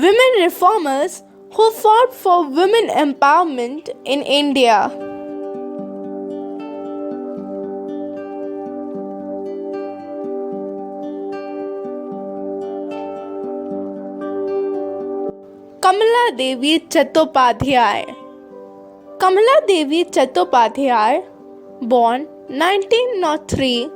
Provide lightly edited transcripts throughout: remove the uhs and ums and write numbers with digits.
women reformers who fought for women empowerment in India. Kamaladevi Chattopadhyay. Kamaladevi Chattopadhyay, born 1903,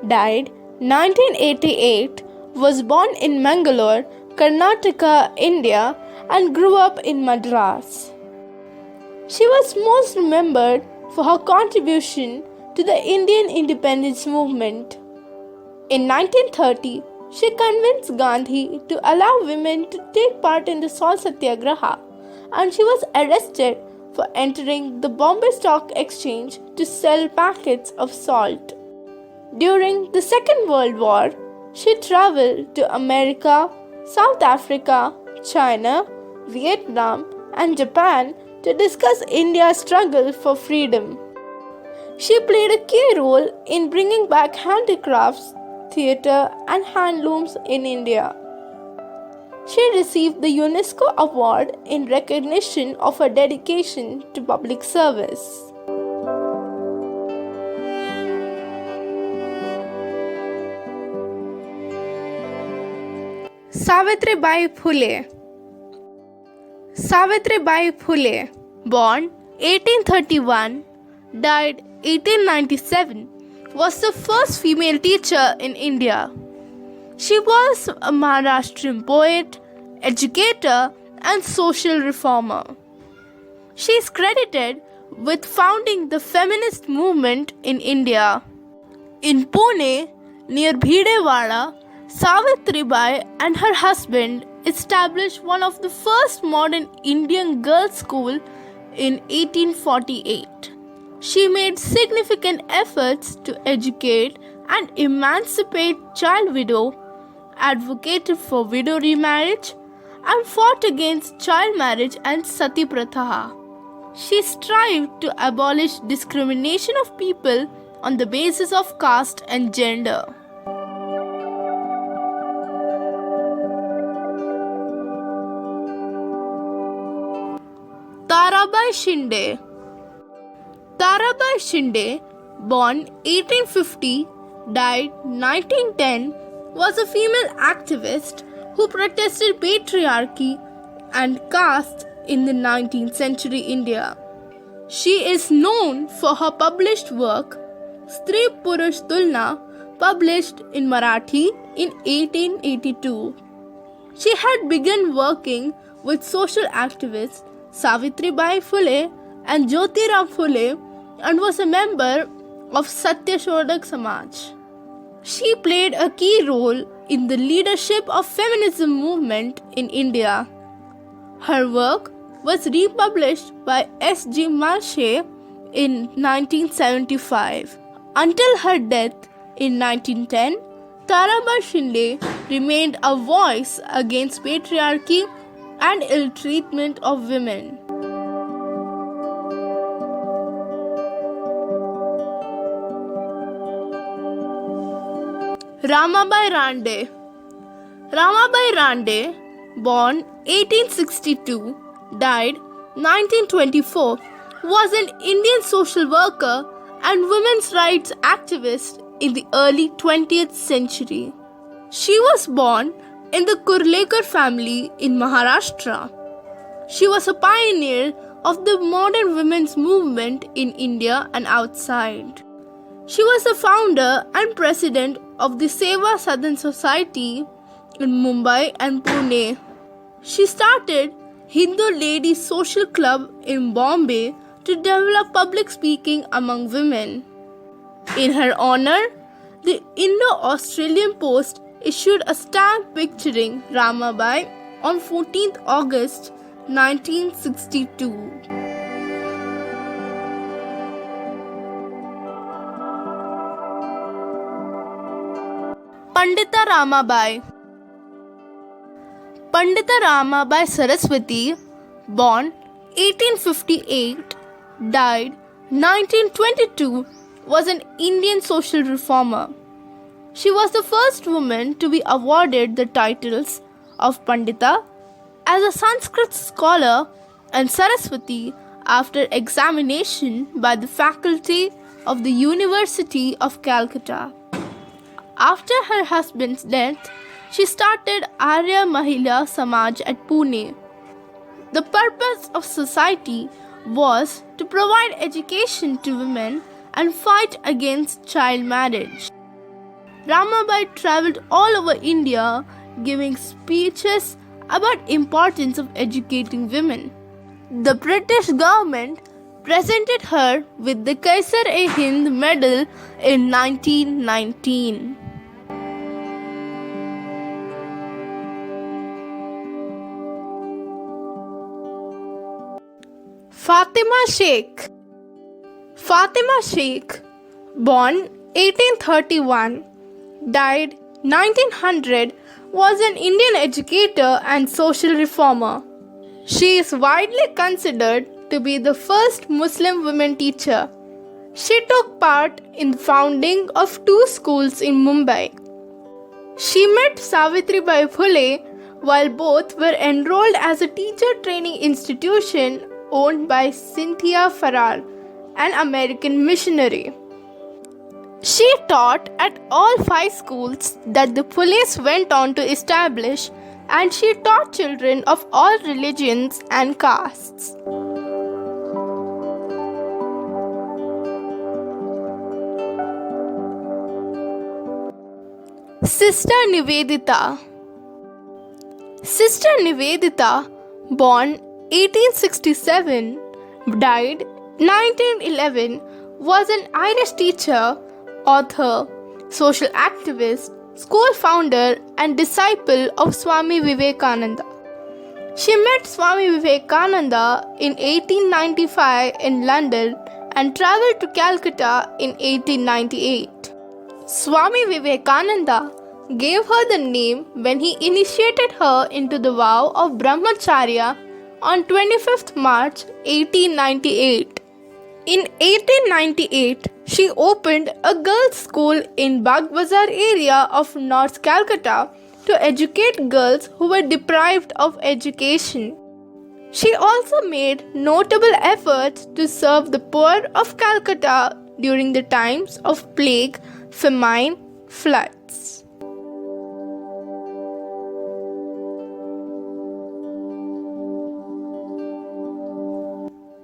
died 1988, was born in Mangalore, Karnataka, India, and grew up in Madras. She was most remembered for her contribution to the Indian independence movement. In 1930, she convinced Gandhi to allow women to take part in the salt satyagraha, and she was arrested for entering the Bombay Stock Exchange to sell packets of salt. During the Second World War, she traveled to America, South Africa, China, Vietnam, and Japan to discuss India's struggle for freedom. She played a key role in bringing back handicrafts, theatre, and handlooms in India. She received the UNESCO Award in recognition of her dedication to public service. Savitribai Phule. Savitribai Phule, born 1831, died 1897, was the first female teacher in India. She was a Maharashtrian poet, educator, and social reformer. She is credited with founding the feminist movement in India. In Pune, near Bhidewada, Savitribai and her husband established one of the first modern Indian girls' schools in 1848. She made significant efforts to educate and emancipate child widows, advocated for widow remarriage, and fought against child marriage and sati pratha. She strived to abolish discrimination of people on the basis of caste and gender. Tarabai Shinde. Tarabai Shinde, born 1850, died 1910, was a female activist who protested patriarchy and caste in the 19th century India. She is known for her published work, Stri Purush Tulna, published in Marathi in 1882. She had begun working with social activists Savitribai Phule and Jyotiram Phule and was a member of Satyashodhak Samaj. She played a key role in the leadership of feminism movement in India. Her work was republished by S.G. Marshe in 1975. Until her death in 1910, Tarabai Shinde remained a voice against patriarchy and ill treatment of women. Ramabai Ranade. Ramabai Ranade, born 1862, died 1924, was an Indian social worker and women's rights activist in the early 20th century. She was born in the Kurlekar family in Maharashtra. She was a pioneer of the modern women's movement in India and outside. She was the founder and president of the Seva Sadan Society in Mumbai and Pune. She started Hindu Ladies Social Club in Bombay to develop public speaking among women. In her honor, the Indo-Australian Post issued a stamp picturing Ramabai on 14th August 1962. Pandita Ramabai. Pandita Ramabai Saraswati, born 1858, died 1922, was an Indian social reformer. She was the first woman to be awarded the titles of Pandita, as a Sanskrit scholar and Saraswati after examination by the faculty of the University of Calcutta. After her husband's death, she started Arya Mahila Samaj at Pune. The purpose of society was to provide education to women and fight against child marriage. Ramabai traveled all over India giving speeches about importance of educating women. The British government presented her with the Kaisar-e-Hind medal in 1919. Fatima Sheikh. Fatima Sheikh, born 1831, died 1900, was an Indian educator and social reformer. She is widely considered to be the first Muslim women teacher. She took part in the founding of 2 schools in Mumbai. She met Savitribai Phule while both were enrolled as a teacher training institution owned by Cynthia Farrar, an American missionary. She taught at all 5 schools that the police went on to establish, and she taught children of all religions and castes. Sister Nivedita. Sister Nivedita, born 1867, died 1911, was an Irish teacher, author, social activist, school founder and disciple of Swami Vivekananda. She met Swami Vivekananda in 1895 in London and travelled to Calcutta in 1898. Swami Vivekananda gave her the name when he initiated her into the vow of Brahmacharya on 25th March 1898. In 1898, she opened a girls' school in Bagh Bazar area of North Calcutta to educate girls who were deprived of education. She also made notable efforts to serve the poor of Calcutta during the times of plague, famine, floods.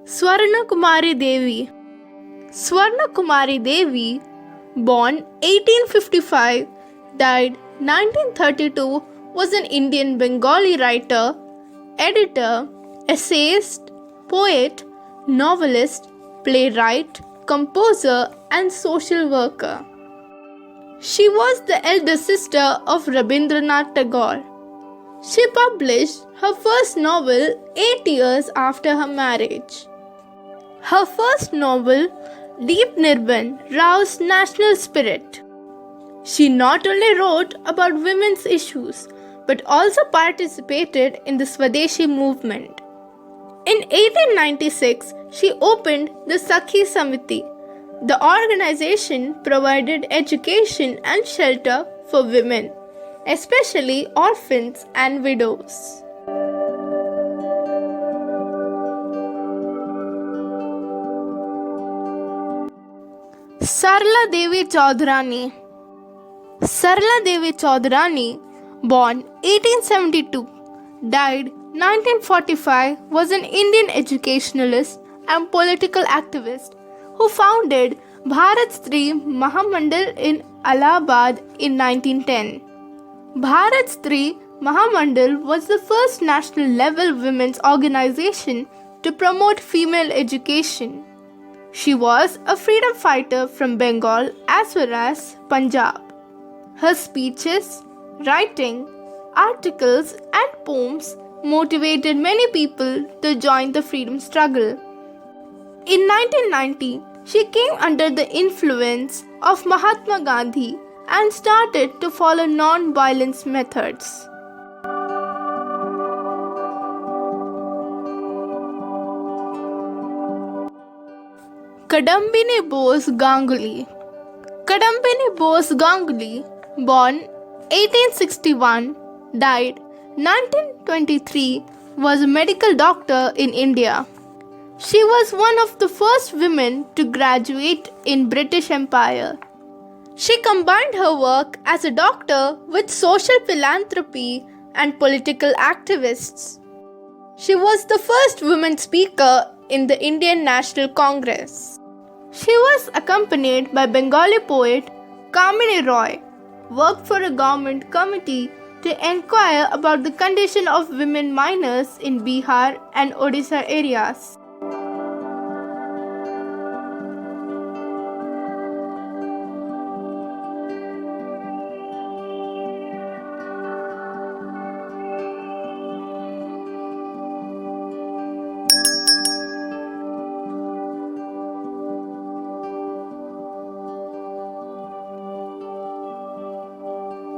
Swarnakumari Devi. Swarnakumari Devi, born 1855, died 1932, was an Indian Bengali writer, editor, essayist, poet, novelist, playwright, composer, and social worker. She was the elder sister of Rabindranath Tagore. She published her first novel 8 years after her marriage. Her first novel, Deep Nirban, roused national spirit. She not only wrote about women's issues, but also participated in the Swadeshi movement. In 1896, she opened the Sakhi Samiti. The organization provided education and shelter for women, especially orphans and widows. Sarala Devi Chaudhurani. Sarala Devi Chaudhurani, born 1872, died 1945, was an Indian educationalist and political activist who founded Bharat Stree Mahamandal in Allahabad in 1910. Bharat Stree Mahamandal was the first national level women's organization to promote female education. She was a freedom fighter from Bengal as well as Punjab. Her speeches, writing, articles, and poems motivated many people to join the freedom struggle. In 1990, she came under the influence of Mahatma Gandhi and started to follow non-violence methods. Kadambini Bose Ganguly. Kadambini Bose Ganguly, born 1861, died 1923 was a medical doctor in India. She was one of the first women to graduate in British Empire. She combined her work as a doctor with social philanthropy and political activists. She was the first woman speaker in the Indian National Congress. She was accompanied by Bengali poet Kamini Roy, worked for a government committee to inquire about the condition of women miners in Bihar and Odisha areas.